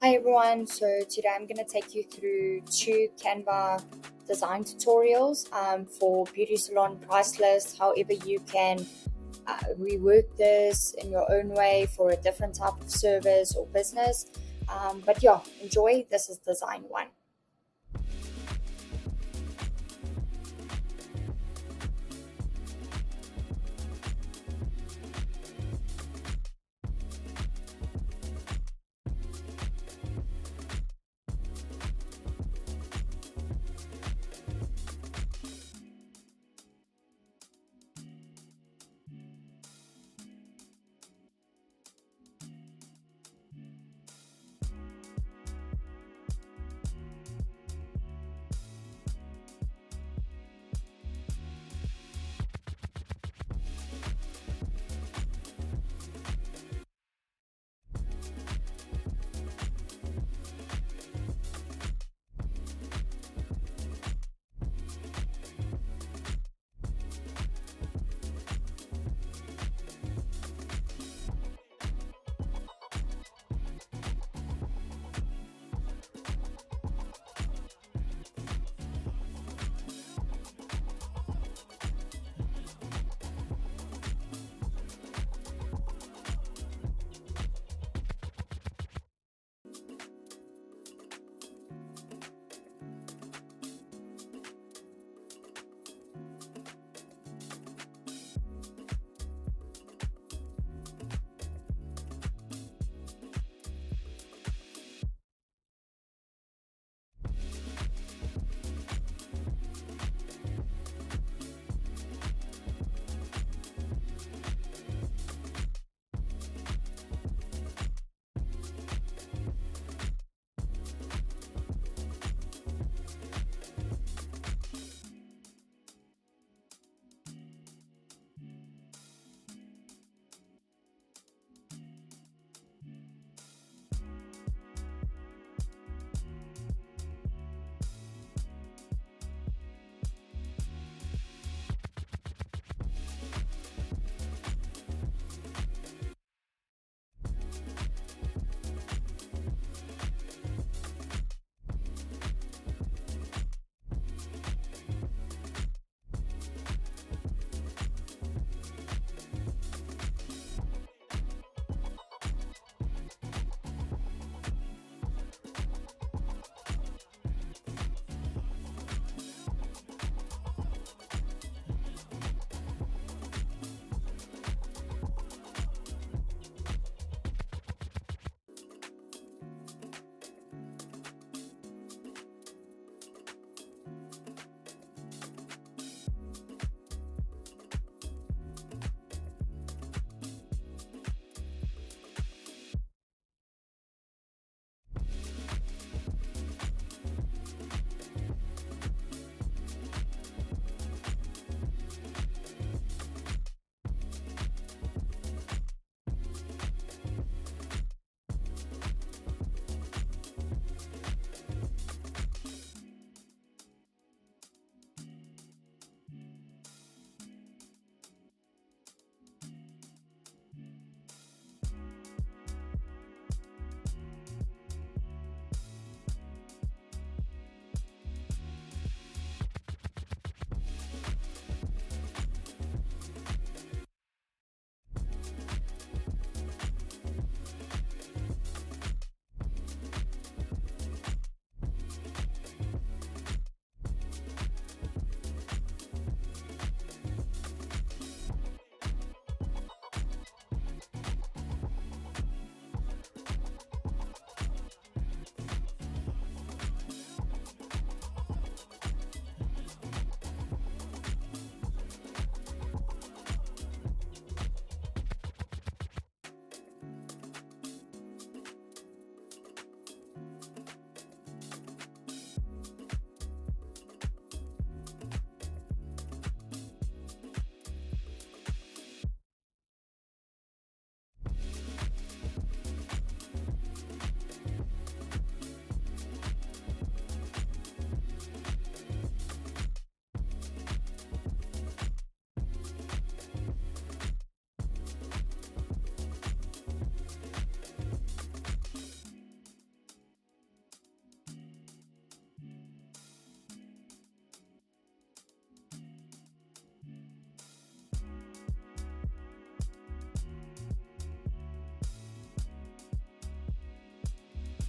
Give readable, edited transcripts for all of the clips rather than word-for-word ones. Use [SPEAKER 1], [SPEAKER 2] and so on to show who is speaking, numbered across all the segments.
[SPEAKER 1] Hi everyone, so today I'm going to take you through two Canva design tutorials for beauty salon price list. However, you can rework this in your own way for a different type of service or business. But yeah, enjoy. This is design one.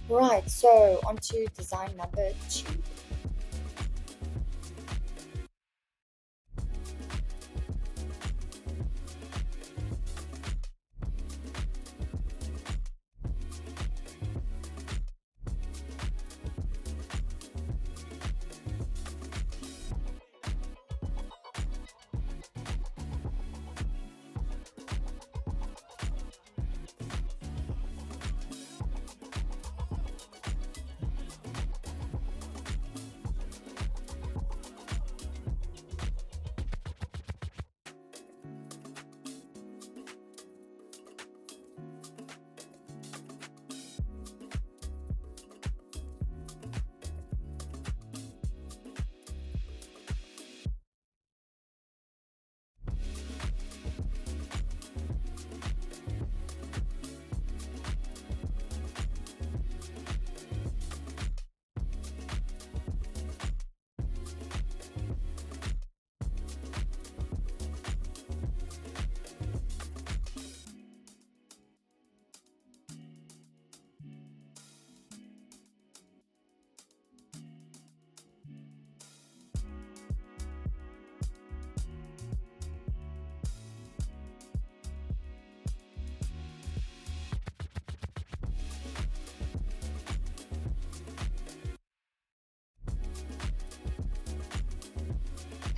[SPEAKER 1] Right, so on to design number 2.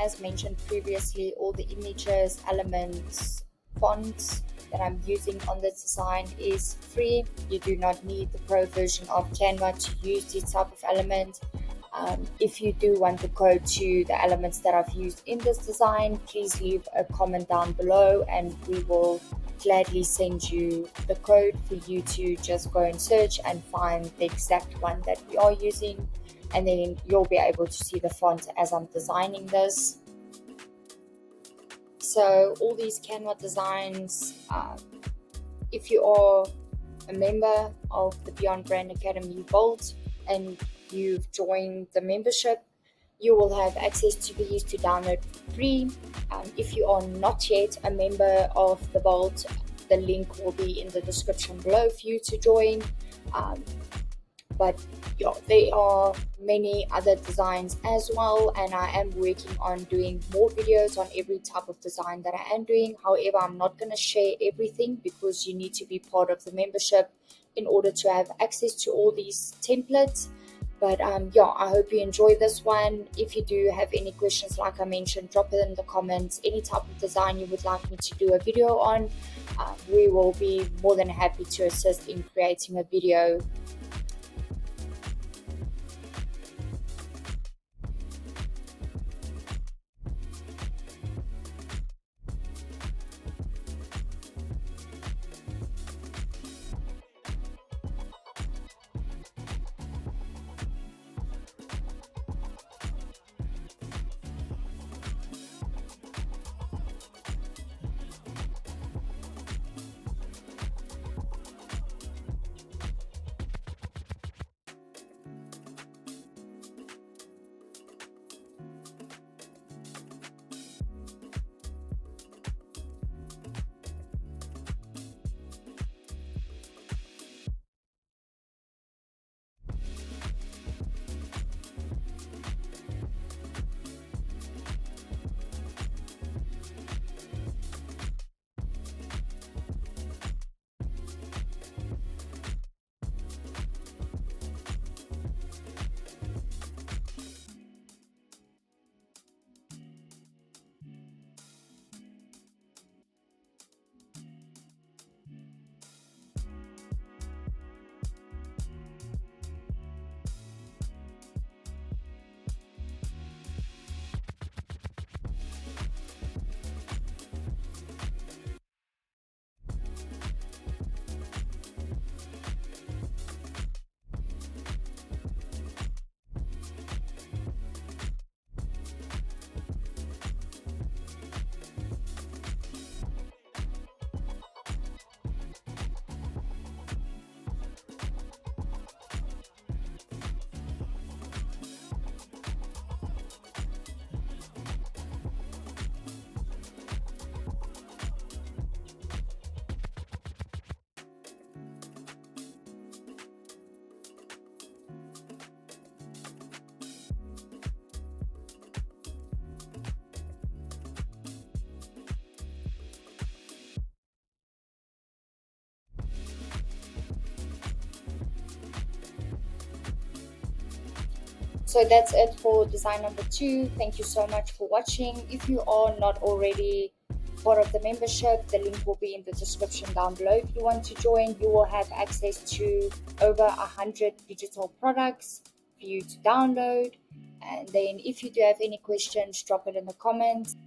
[SPEAKER 1] As mentioned previously, all the images, elements, fonts that I'm using on this design is free. You do not need the pro version of Canva to use this type of element. If you do want the code to the elements that I've used in this design, please leave a comment down below and we will gladly send you the code for you to just go and search and find the exact one that we are using, and then you'll be able to see the font as I'm designing this. So all these Canva designs, if you are a member of the Beyond Brand Academy Vault and you've joined the membership, you will have access to these to download for free. If you are not yet a member of the Vault, the link will be in the description below for you to join. But yeah, there are many other designs as well, and I am working on doing more videos on every type of design that I am doing. However, I'm not going to share everything because you need to be part of the membership in order to have access to all these templates. But yeah, I hope you enjoy this one. If you do have any questions, like I mentioned, drop it in the comments. Any type of design you would like me to do a video on, we will be more than happy to assist in creating a video. So that's it for design number 2. Thank you so much for watching. If you are not already part of the membership, the link will be in the description down below. If you want to join, you will have access to over 100 digital products for you to download. And then if you do have any questions, drop it in the comments.